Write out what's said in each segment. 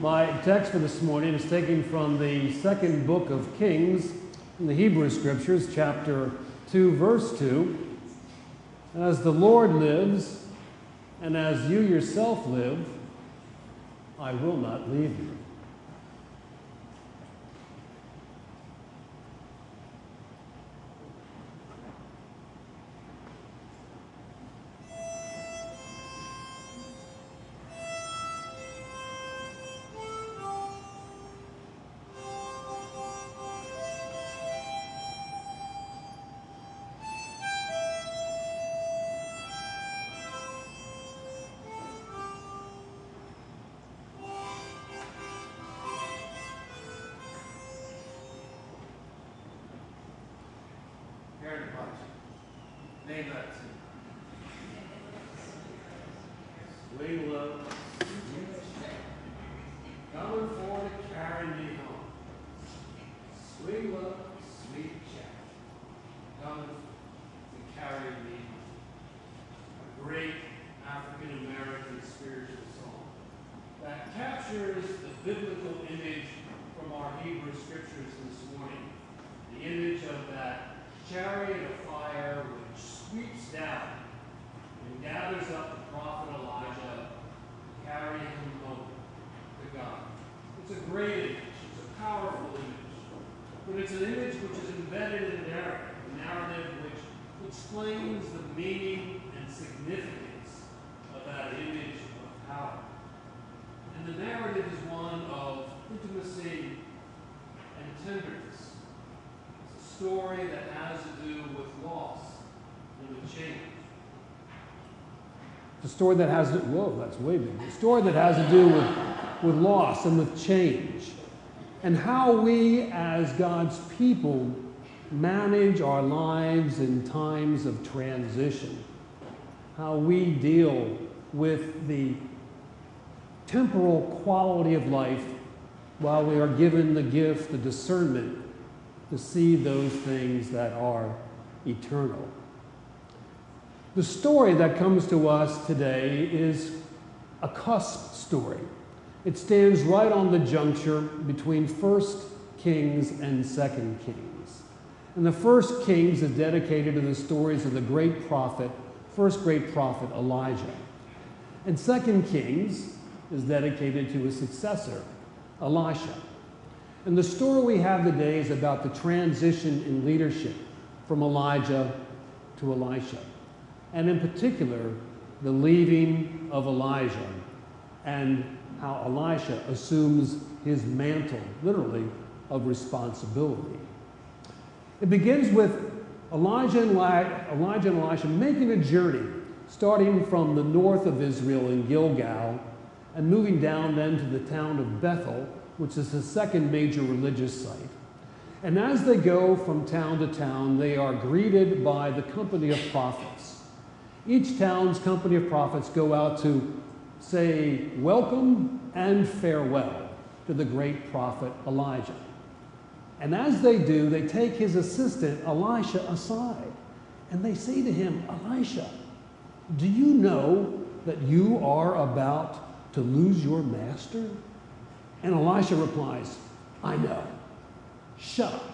My text for this morning is taken from the second book of Kings in the Hebrew Scriptures, chapter 2, verse 2. As the Lord lives, and as you yourself live, I will not leave you. Name that too. Swing low, coming for to carry me home. Swing low, sweet chat, coming to carry me home. A great African-American spiritual song that captures the biblical image from our Hebrew Scriptures this morning. The image of that chariot of fire which sweeps down and gathers up the prophet Elijah, carrying him home to God. It's a great image. It's a powerful image. But it's an image which is embedded in a narrative which explains the meaning and significance of that image of power. And the narrative is one of intimacy and tenderness. Story that has to do with loss and with change. The story that has to, whoa, that's way big. The story that has to do with loss and with change. And how we as God's people manage our lives in times of transition. How we deal with the temporal quality of life while we are given the gift, the discernment, to see those things that are eternal. The story that comes to us today is a cusp story. It stands right on the juncture between 1 Kings and 2 Kings. And the 1 Kings is dedicated to the stories of the great prophet, first great prophet Elijah. And 2 Kings is dedicated to his successor, Elisha. And the story we have today is about the transition in leadership from Elijah to Elisha. And in particular, the leaving of Elijah and how Elisha assumes his mantle, literally, of responsibility. It begins with Elijah and Elisha making a journey, starting from the north of Israel in Gilgal and moving down then to the town of Bethel, which is the second major religious site. And as they go from town to town, they are greeted by the company of prophets. Each town's company of prophets go out to say welcome and farewell to the great prophet Elijah. And as they do, they take his assistant Elisha aside, and they say to him, "Elisha, do you know that you are about to lose your master?" And Elisha replies, "I know. Shut up."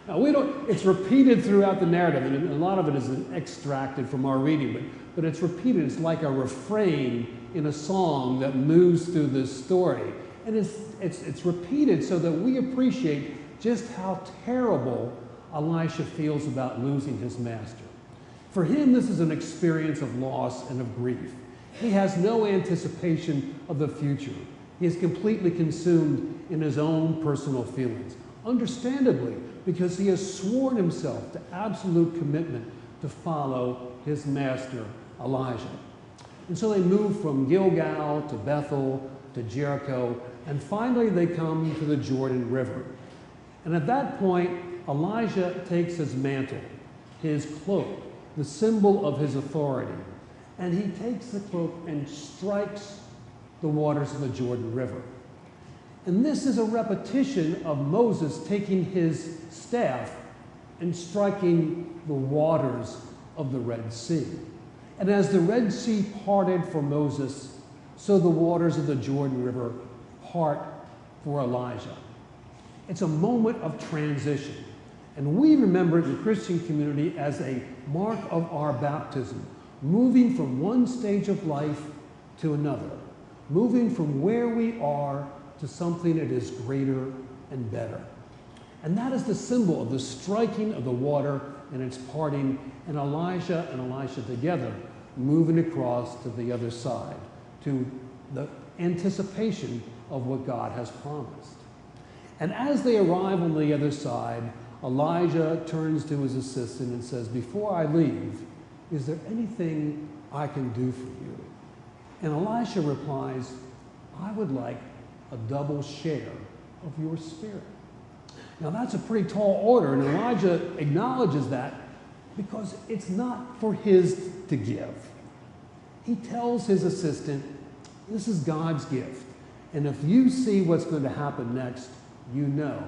Now, it's repeated throughout the narrative, and a lot of it is extracted from our reading, but it's repeated. It's like a refrain in a song that moves through this story. And it's repeated so that we appreciate just how terrible Elisha feels about losing his master. For him, this is an experience of loss and of grief. He has no anticipation of the future. He is completely consumed in his own personal feelings. Understandably, because he has sworn himself to absolute commitment to follow his master, Elijah. And so they move from Gilgal to Bethel to Jericho, and finally they come to the Jordan River. And at that point, Elijah takes his mantle, his cloak, the symbol of his authority, and he takes the cloak and strikes the waters of the Jordan River. And this is a repetition of Moses taking his staff and striking the waters of the Red Sea. And as the Red Sea parted for Moses, so the waters of the Jordan River part for Elijah. It's a moment of transition, and we remember it in the Christian community as a mark of our baptism, moving from one stage of life to another, moving from where we are to something that is greater and better. And that is the symbol of the striking of the water and its parting, and Elijah and Elisha together moving across to the other side, to the anticipation of what God has promised. And as they arrive on the other side, Elijah turns to his assistant and says, "Before I leave, is there anything I can do for you?" And Elisha replies, "I would like a double share of your spirit." Now that's a pretty tall order, and Elijah acknowledges that because it's not for his to give. He tells his assistant, this is God's gift, and if you see what's going to happen next, you know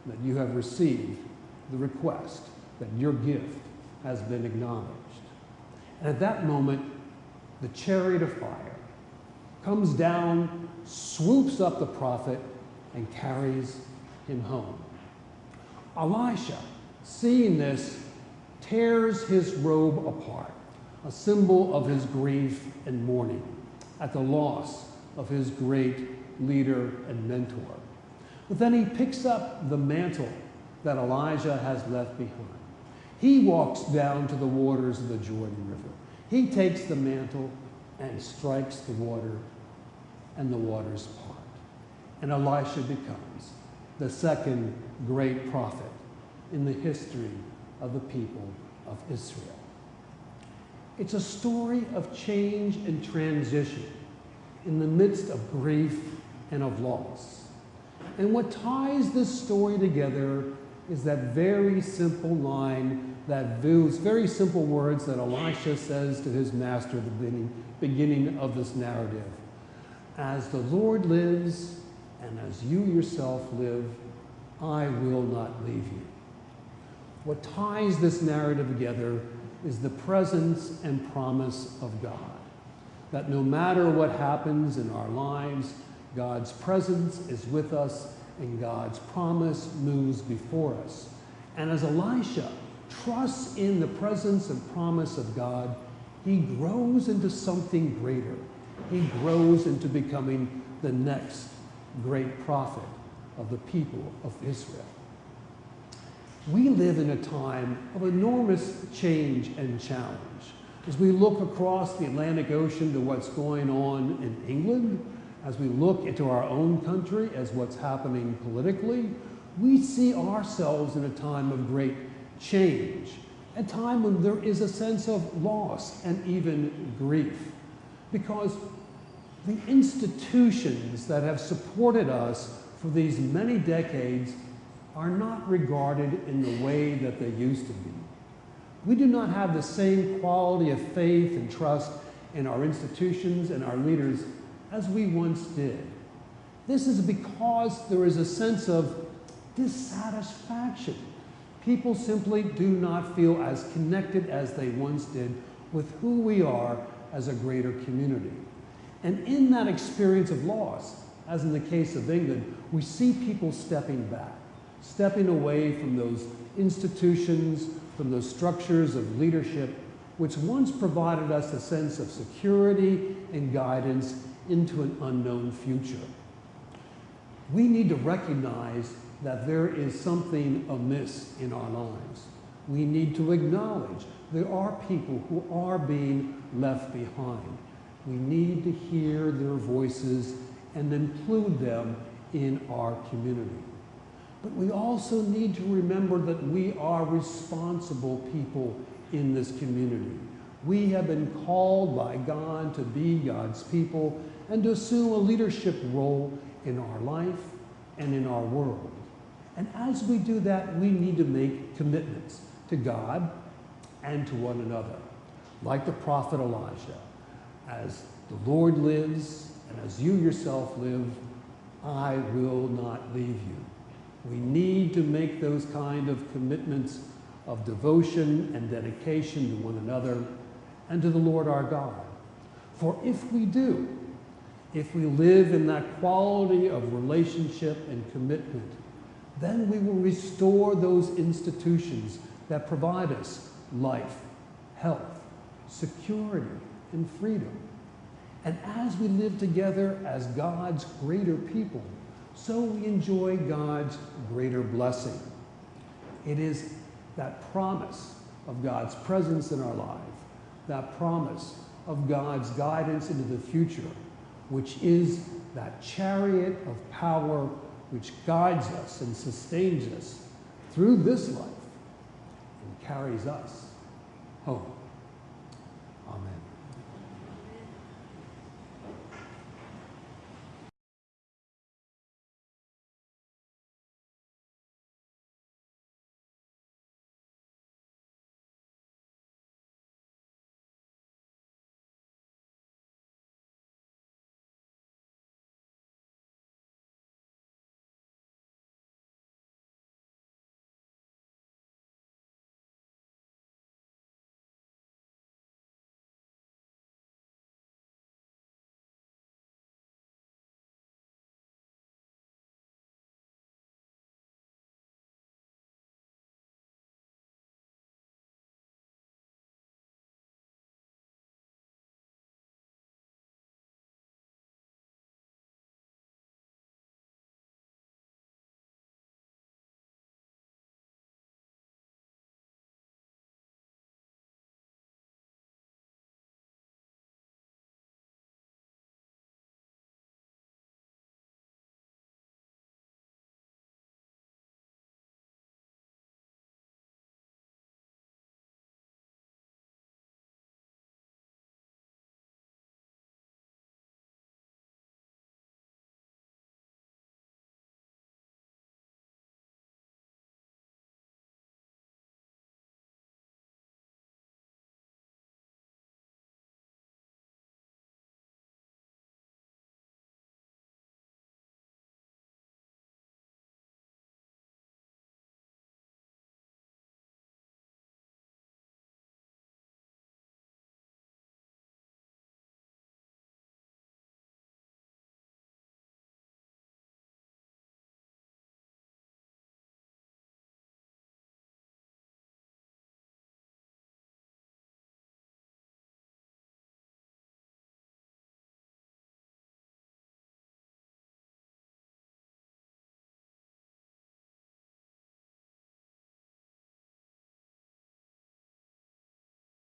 that you have received the request, that your gift has been acknowledged. And at that moment, the chariot of fire comes down, swoops up the prophet, and carries him home. Elisha, seeing this, tears his robe apart, a symbol of his grief and mourning at the loss of his great leader and mentor. But then he picks up the mantle that Elijah has left behind. He walks down to the waters of the Jordan River. He takes the mantle and strikes the water, and the waters part. And Elisha becomes the second great prophet in the history of the people of Israel. It's a story of change and transition in the midst of grief and of loss. And what ties this story together is that very simple line, those very simple words that Elisha says to his master at the beginning of this narrative. "As the Lord lives, and as you yourself live, I will not leave you." What ties this narrative together is the presence and promise of God. That no matter what happens in our lives, God's presence is with us and God's promise moves before us. And as Elisha trusts in the presence and promise of God, he grows into something greater. He grows into becoming the next great prophet of the people of Israel. We live in a time of enormous change and challenge. As we look across the Atlantic Ocean to what's going on in England, as we look into our own country as what's happening politically, we see ourselves in a time of great change, a time when there is a sense of loss and even grief, because the institutions that have supported us for these many decades are not regarded in the way that they used to be. We do not have the same quality of faith and trust in our institutions and our leaders as we once did. This is because there is a sense of dissatisfaction. People simply do not feel as connected as they once did with who we are as a greater community. And in that experience of loss, as in the case of England, we see people stepping back, stepping away from those institutions, from those structures of leadership, which once provided us a sense of security and guidance into an unknown future. We need to recognize that there is something amiss in our lives. We need to acknowledge there are people who are being left behind. We need to hear their voices and include them in our community. But we also need to remember that we are responsible people in this community. We have been called by God to be God's people and to assume a leadership role in our life and in our world. And as we do that, we need to make commitments to God and to one another. Like the prophet Elijah, as the Lord lives and as you yourself live, I will not leave you. We need to make those kind of commitments of devotion and dedication to one another and to the Lord our God. For if we do, if we live in that quality of relationship and commitment, then we will restore those institutions that provide us life, health, security, and freedom. And as we live together as God's greater people, so we enjoy God's greater blessing. It is that promise of God's presence in our life, that promise of God's guidance into the future, which is that chariot of power which guides us and sustains us through this life and carries us home.